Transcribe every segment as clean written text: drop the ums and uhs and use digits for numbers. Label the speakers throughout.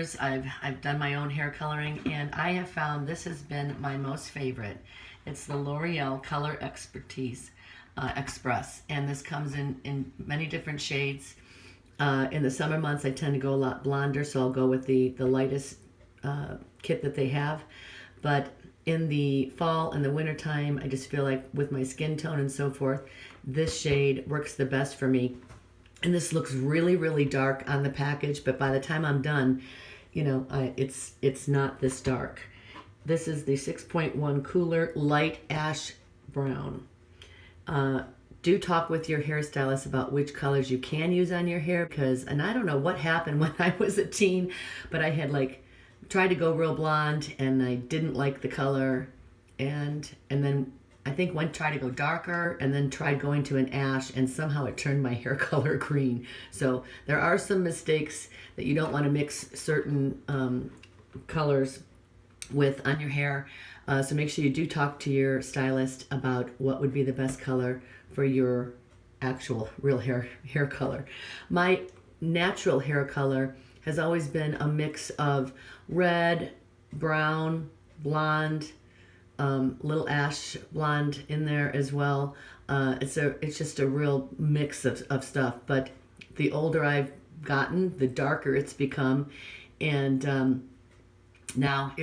Speaker 1: years I've done my own hair coloring, and I have found this has been my most favorite. It's the L'Oreal Color Expertise Express, and this comes in many different shades. In the summer months I tend to go a lot blonder, so I'll go with the lightest kit that they have. But in the fall and the winter time, I just feel like with my skin tone and so forth, this shade works the best for me. And this looks really, really dark on the package, but by the time I'm done, you know, it's not this dark. This is the 6.1 Cooler Light Ash Brown. Do talk with your hairstylist about which colors you can use on your hair, because, and I don't know what happened when I was a teen, but I had like tried to go real blonde and I didn't like the color, and then I think one tried to go darker and then tried going to an ash, and somehow it turned my hair color green. So there are some mistakes that you don't want to mix certain colors with on your hair. So make sure you do talk to your stylist about what would be the best color for your actual real hair color. My natural hair color has always been a mix of red, brown, blonde, little ash blonde in there as well. It's just a real mix of stuff. But the older I've gotten, the darker it's become, and now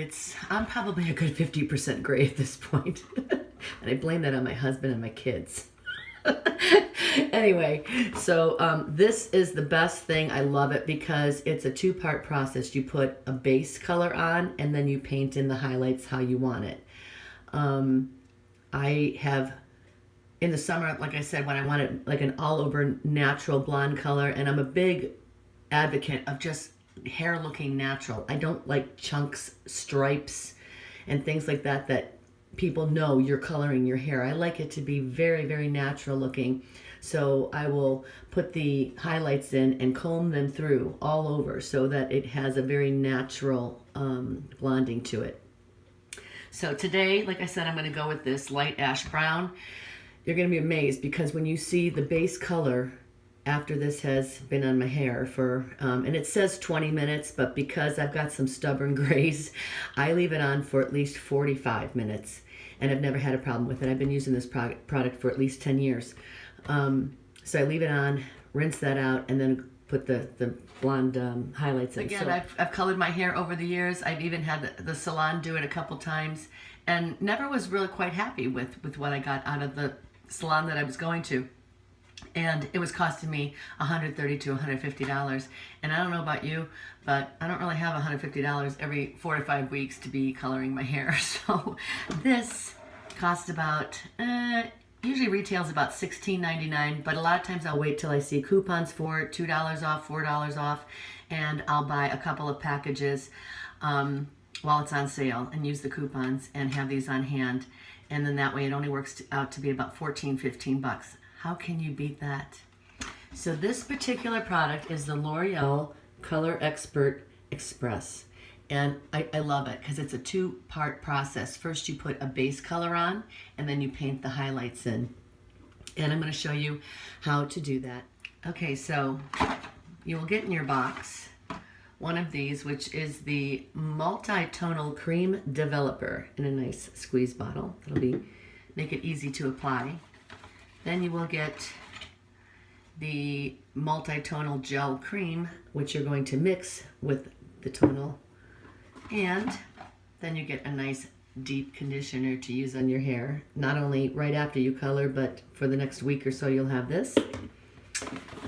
Speaker 1: I'm probably a good 50% gray at this point. And I blame that on my husband and my kids. Anyway, so this is the best thing. I love it because it's a two-part process. You put a base color on and then you paint in the highlights how you want it. I have, in the summer, like I said, when I wanted like an all-over natural blonde color, and I'm a big advocate of just hair looking natural. I don't like chunks, stripes, and things like that people know you're coloring your hair. I like it to be very, very natural looking. So I will put the highlights in and comb them through all over so that it has a very natural blonding to it. So today, like I said, I'm going to go with this light ash brown. You're going to be amazed because when you see the base color after this has been on my hair for, and it says 20 minutes, but because I've got some stubborn grays, I leave it on for at least 45 minutes. And I've never had a problem with it. I've been using this product for at least 10 years. So I leave it on, rinse that out, and then put the blonde highlights in. Again, so I've colored my hair over the years. I've even had the salon do it a couple times, and never was really quite happy with what I got out of the salon that I was going to. And it was costing me $130 to $150. And I don't know about you, but I don't really have $150 every 4 to 5 weeks to be coloring my hair. So this cost about, usually retails about $16.99, but a lot of times I'll wait till I see coupons for it, $2 off, $4 off, and I'll buy a couple of packages while it's on sale and use the coupons and have these on hand. And then that way it only works out to be about 14, 15 bucks. How can you beat that? So this particular product is the L'Oreal Color Expert Express. And I love it because it's a two-part process. First you put a base color on and then you paint the highlights in. And I'm going to show you how to do that. Okay, so you will get in your box one of these, which is the Multi-Tonal Cream Developer in a nice squeeze bottle. It'll make it easy to apply. Then you will get the multi-tonal gel cream, which you're going to mix with the tonal. And then you get a nice deep conditioner to use on your hair. Not only right after you color, but for the next week or so you'll have this.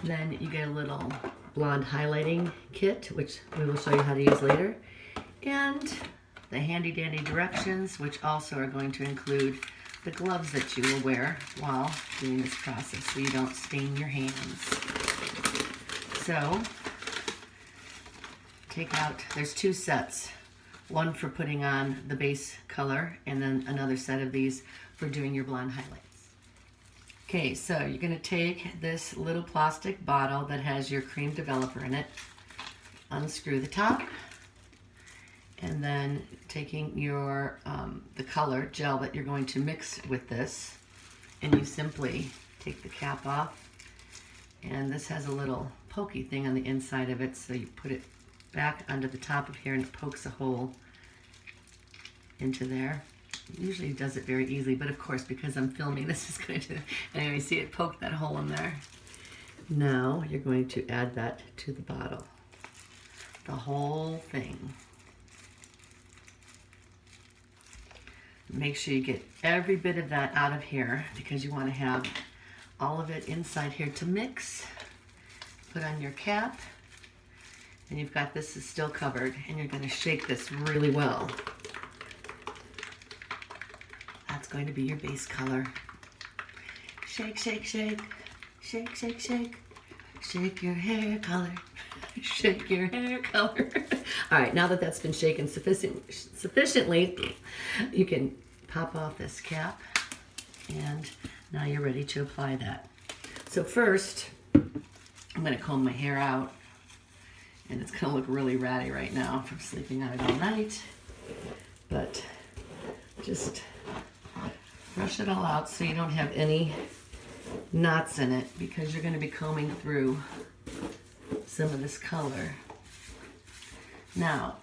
Speaker 1: Then you get a little blonde highlighting kit, which we will show you how to use later. And the handy dandy directions, which also are going to include the gloves that you will wear while doing this process so you don't stain your hands. So take out, there's two sets, one for putting on the base color and then another set of these for doing your blonde highlights. Okay, so you're going to take this little plastic bottle that has your cream developer in it, unscrew the top, and then taking your the color gel that you're going to mix with this, and you simply take the cap off, and this has a little pokey thing on the inside of it, so you put it back onto the top of here and it pokes a hole into there. It usually does it very easily, but of course, because I'm filming, this is going to, anyway, see it poke that hole in there. Now you're going to add that to the bottle. The whole thing. Make sure you get every bit of that out of here because you want to have all of it inside here to mix. Put on your cap, and you've got this is still covered, and you're going to shake this really well. That's going to be your base color. Shake, shake, shake, shake, shake, shake, shake your hair color, shake your hair color. All right, now that that's been shaken sufficiently, you can pop off this cap, and now you're ready to apply that. So first, I'm going to comb my hair out, and it's going to look really ratty right now from sleeping on it all night, but just brush it all out so you don't have any knots in it because you're going to be combing through some of this color. Now,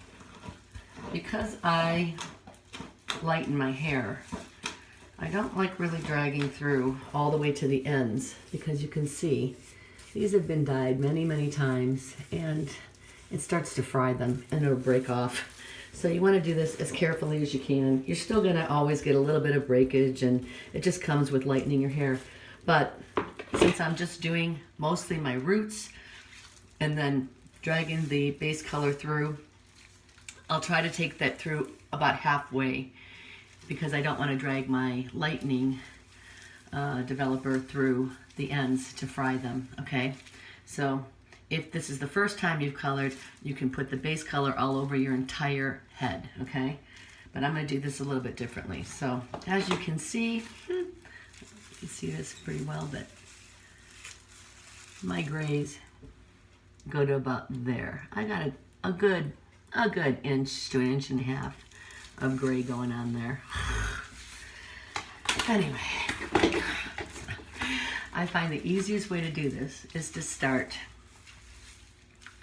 Speaker 1: because I lighten my hair, I don't like really dragging through all the way to the ends because you can see these have been dyed many, many times and it starts to fry them and it'll break off. So you want to do this as carefully as you can. You're still going to always get a little bit of breakage and it just comes with lightening your hair. But since I'm just doing mostly my roots and then dragging the base color through, I'll try to take that through about halfway because I don't want to drag my lightening developer through the ends to fry them, okay? So if this is the first time you've colored, you can put the base color all over your entire head, okay? But I'm going to do this a little bit differently. So as you can see, you can see this pretty well, but my grays go to about there. I got a good inch to an inch and a half of gray going on there. Anyway, I find the easiest way to do this is to start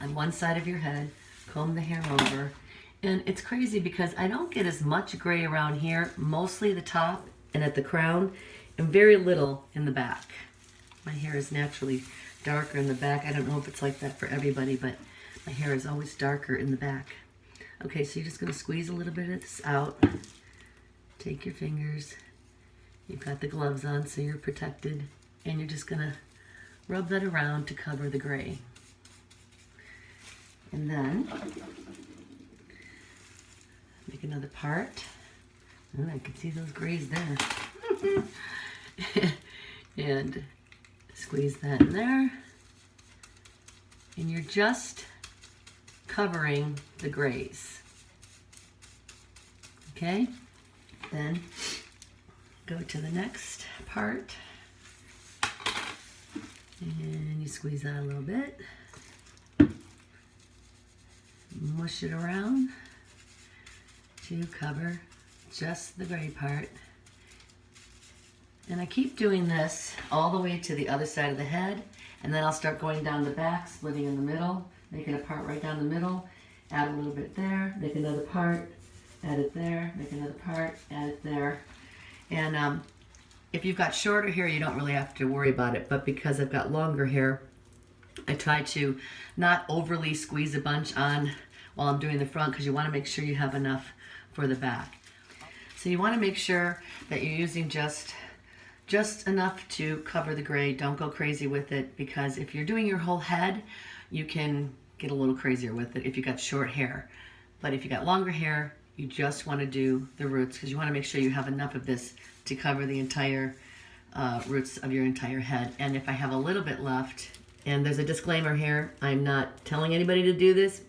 Speaker 1: on one side of your head, comb the hair over, and it's crazy because I don't get as much gray around here, mostly the top and at the crown, and very little in the back. My hair is naturally darker in the back. I don't know if it's like that for everybody, but my hair is always darker in the back. Okay, so you're just going to squeeze a little bit of this out. Take your fingers. You've got the gloves on so you're protected. And you're just going to rub that around to cover the gray. And then make another part. Oh, I can see those grays there. And squeeze that in there. And you're just covering the grays. Okay? Then go to the next part. And you squeeze that a little bit. Mush it around to cover just the gray part. And I keep doing this all the way to the other side of the head, and then I'll start going down the back, splitting in the middle, making a part right down the middle, add a little bit there, make another part, add it there, make another part, add it there. And if you've got shorter hair, you don't really have to worry about it, but because I've got longer hair, I try to not overly squeeze a bunch on while I'm doing the front because you want to make sure you have enough for the back. So you want to make sure that you're using just enough to cover the gray. Don't go crazy with it because if you're doing your whole head, you can get a little crazier with it if you got short hair. But if you got longer hair, you just want to do the roots because you want to make sure you have enough of this to cover the entire roots of your entire head. And if I have a little bit left, and there's a disclaimer here, I'm not telling anybody to do this.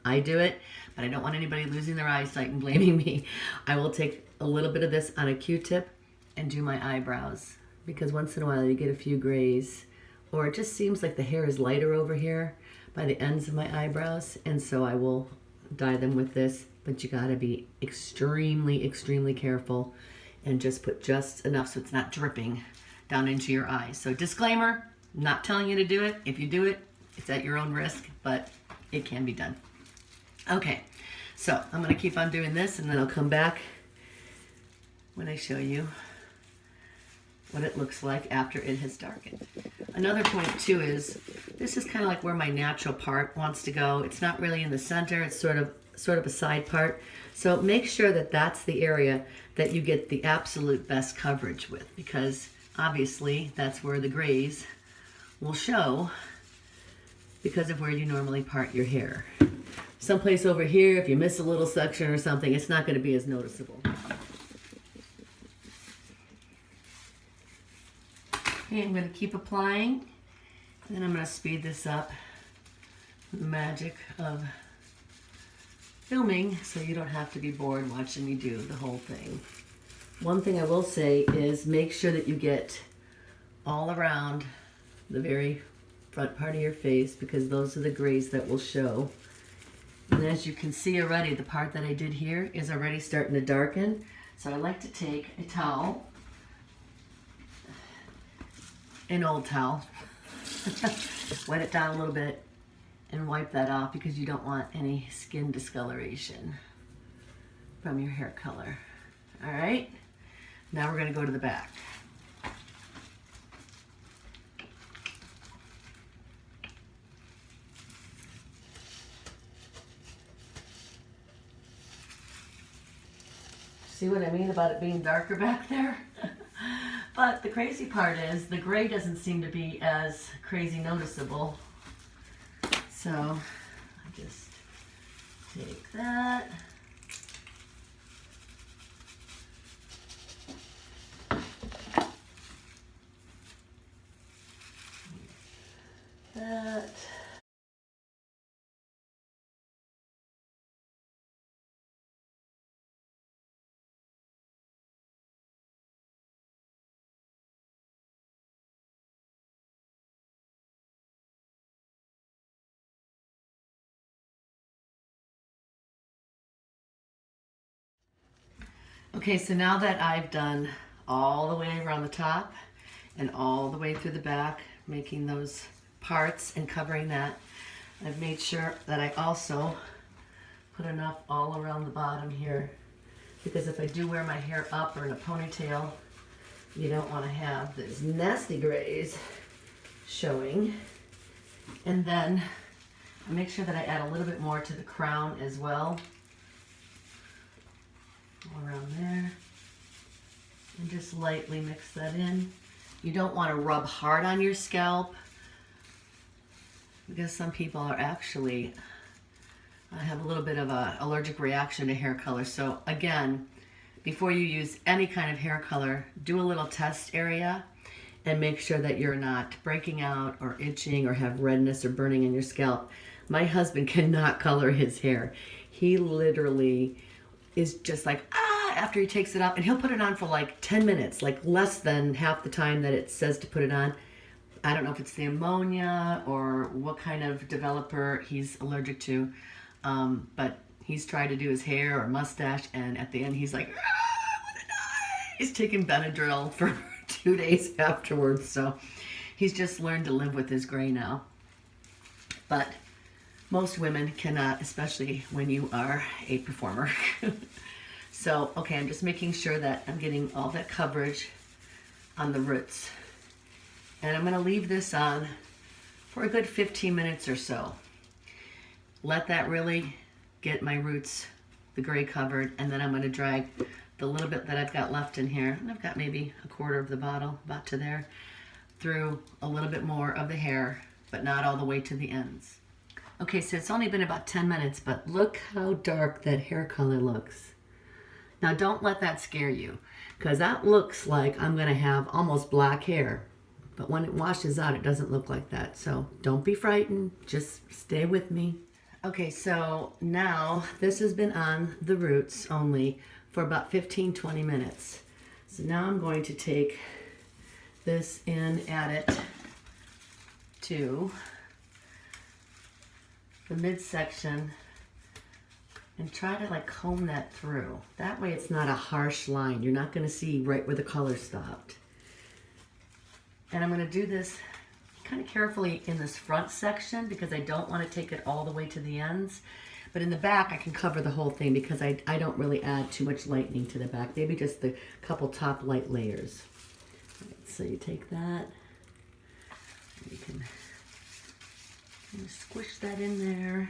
Speaker 1: I do it, but I don't want anybody losing their eyesight and blaming me. I will take a little bit of this on a Q-tip and do my eyebrows because once in a while you get a few grays, or it just seems like the hair is lighter over here by the ends of my eyebrows, and so I will dye them with this. But you gotta be extremely, extremely careful and just put just enough so it's not dripping down into your eyes. So disclaimer, I'm not telling you to do it. If you do it, it's at your own risk, but it can be done. Okay, so I'm gonna keep on doing this and then I'll come back when I show you what it looks like after it has darkened. Another point too is this is kind of like where my natural part wants to go. It's not really in the center, it's sort of a side part. So make sure that that's the area that you get the absolute best coverage with, because obviously that's where the grays will show because of where you normally part your hair. Someplace over here, if you miss a little section or something, it's not going to be as noticeable. Okay, I'm going to keep applying, and then I'm going to speed this up. The magic of filming, so you don't have to be bored watching me do the whole thing. One thing I will say is make sure that you get all around the very front part of your face, because those are the grays that will show. And as you can see already, the part that I did here is already starting to darken. So I like to take a towel, an old towel, wet it down a little bit, and wipe that off because you don't want any skin discoloration from your hair color. All right, now we're going to go to the back. See what I mean about it being darker back there? But the crazy part is the gray doesn't seem to be as crazy noticeable. So I just take that. That. Okay, so now that I've done all the way around the top and all the way through the back, making those parts and covering that, I've made sure that I also put enough all around the bottom here, because if I do wear my hair up or in a ponytail, you don't want to have those nasty grays showing. And then I make sure that I add a little bit more to the crown as well. All around there, and just lightly mix that in. You don't want to rub hard on your scalp, because some people are actually have a little bit of an allergic reaction to hair color. So again, before you use any kind of hair color, do a little test area and make sure that you're not breaking out or itching or have redness or burning in your scalp. My husband cannot color his hair. He literally is just like, after he takes it off, and he'll put it on for like 10 minutes, like less than half the time that it says to put it on. I don't know if it's the ammonia or what kind of developer he's allergic to, but he's tried to do his hair or mustache, and at the end he's like, I want to die. He's taking Benadryl for 2 days afterwards, so he's just learned to live with his gray now. But most women cannot, especially when you are a performer. So, okay, I'm just making sure that I'm getting all that coverage on the roots. And I'm going to leave this on for a good 15 minutes or so. Let that really get my roots, the gray covered, and then I'm going to drag the little bit that I've got left in here, and I've got maybe a quarter of the bottle, about to there, through a little bit more of the hair, but not all the way to the ends. Okay, so it's only been about 10 minutes, but look how dark that hair color looks. Now don't let that scare you, because that looks like I'm going to have almost black hair. But when it washes out, it doesn't look like that. So don't be frightened. Just stay with me. Okay, so now this has been on the roots only for about 15-20 minutes. So now I'm going to take this and add it to the midsection and try to like comb that through. That way it's not a harsh line. You're not going to see right where the color stopped. And I'm going to do this kind of carefully in this front section because I don't want to take it all the way to the ends. But in the back, I can cover the whole thing because I don't really add too much lightening to the back. Maybe just the couple top light layers. Right, so you take that, you can squish that in there.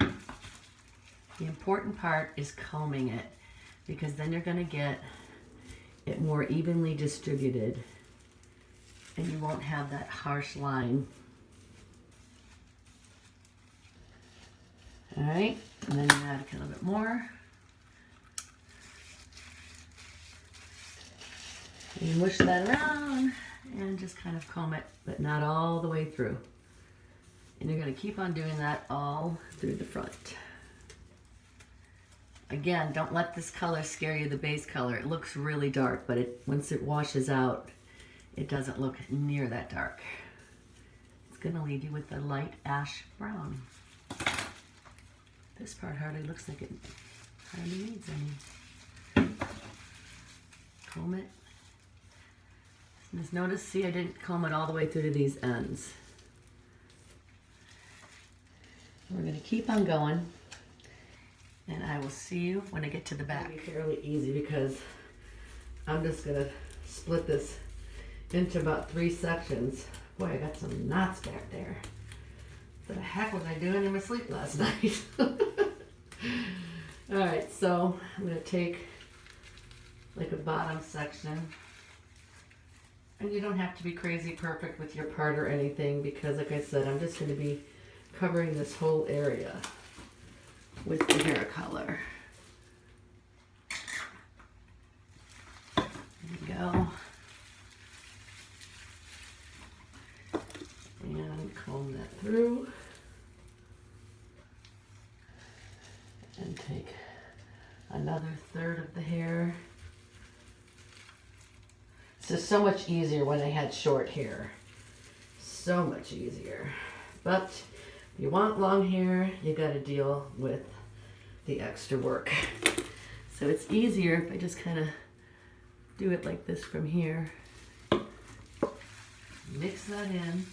Speaker 1: The important part is combing it, because then you're going to get it more evenly distributed and you won't have that harsh line. All right, and then you add a little bit more. You mush that around and just kind of comb it, but not all the way through. And you're going to keep on doing that all through the front. Again, don't let this color scare you, the base color. It looks really dark, but once it washes out, it doesn't look near that dark. It's going to leave you with a light ash brown. This part hardly looks like it hardly needs any. Comb it. Just notice, see, I didn't comb it all the way through to these ends. We're going to keep on going, and I will see you when I get to the back. It'll be fairly easy because I'm just going to split this into about 3 sections. Boy, I got some knots back there. What the heck was I doing in my sleep last night? Alright, so I'm going to take like a bottom section. And you don't have to be crazy perfect with your part or anything, because like I said, I'm just going to be covering this whole area with the hair color. There we go. And comb that through. And take another third of the hair. This is so much easier when I had short hair. So much easier. But if you want long hair, you got to deal with the extra work. So it's easier if I just kind of do it like this from here. Mix that in.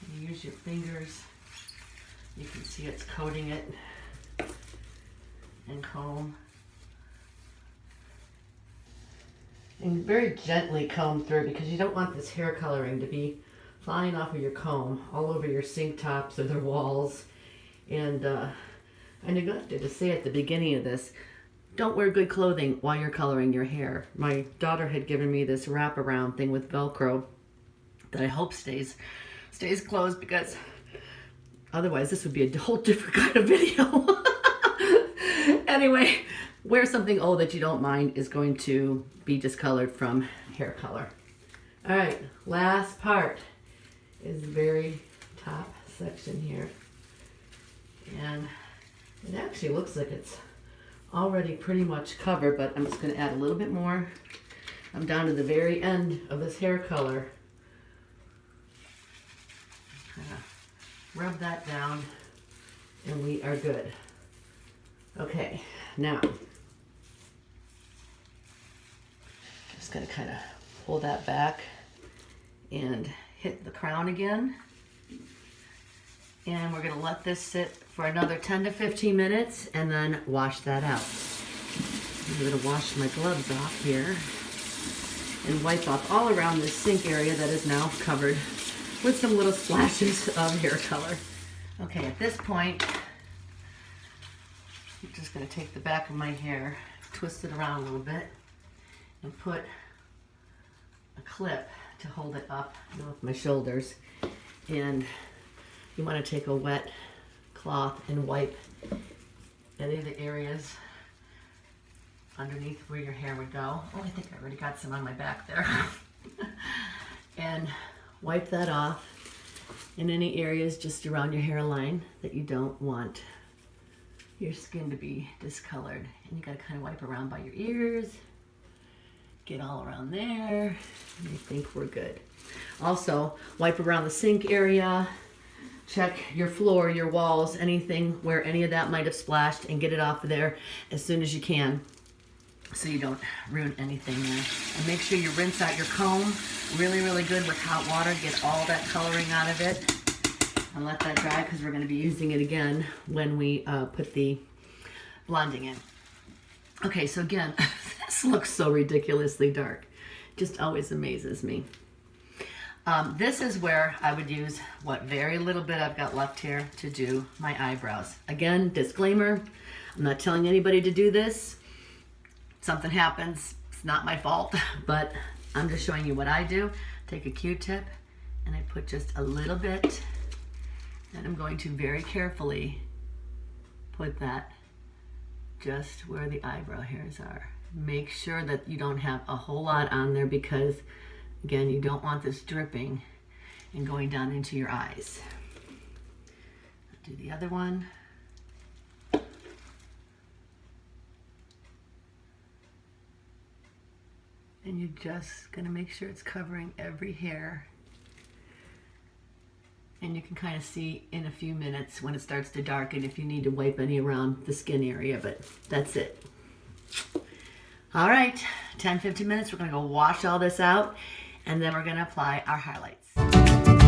Speaker 1: And use your fingers. You can see it's coating it. And comb. And very gently comb through, because you don't want this hair coloring to be flying off of your comb all over your sink tops or the walls. And I neglected to say at the beginning of this, don't wear good clothing while you're coloring your hair. My daughter had given me this wraparound thing with Velcro that I hope stays closed, because otherwise this would be a whole different kind of video. Anyway, wear something old that you don't mind is going to be discolored from hair color. All right, last part is the very top section here. And it actually looks like it's already pretty much covered, but I'm just going to add a little bit more. I'm down to the very end of this hair color. Kind of rub that down and we are good. Okay, now just going to kind of pull that back and hit the crown again. And we're going to let this sit for another 10 to 15 minutes and then wash that out. I'm going to wash my gloves off here and wipe off all around this sink area that is now covered with some little splashes of hair color. Okay, at this point, I'm just going to take the back of my hair, twist it around a little bit, and put a clip to hold it up off my shoulders. And you want to take a wet cloth and wipe any of the areas underneath where your hair would go. Oh, I think I already got some on my back there. And wipe that off in any areas just around your hairline that you don't want your skin to be discolored. And you got to kind of wipe around by your ears, get all around there, and I think we're good. Also, wipe around the sink area, check your floor, your walls, anything where any of that might have splashed, and get it off of there as soon as you can so you don't ruin anything there. And make sure you rinse out your comb really, really good with hot water. Get all that coloring out of it. and let that dry because we're going to be using it again when we put the blending in. Okay, so again, this looks so ridiculously dark. Just always amazes me. This is where I would use what very little bit I've got left here to do my eyebrows. Again, disclaimer, I'm not telling anybody to do this. Something happens, it's not my fault, but I'm just showing you what I do. Take a Q-tip and I put just a little bit, and I'm going to very carefully put that just where the eyebrow hairs are. Make sure that you don't have a whole lot on there because, again, you don't want this dripping and going down into your eyes. I'll do the other one. And you're just going to make sure it's covering every hair. And you can kind of see in a few minutes when it starts to darken if you need to wipe any around the skin area, but that's it. All right, 10-15 minutes, we're going to go wash all this out, and then we're going to apply our highlights.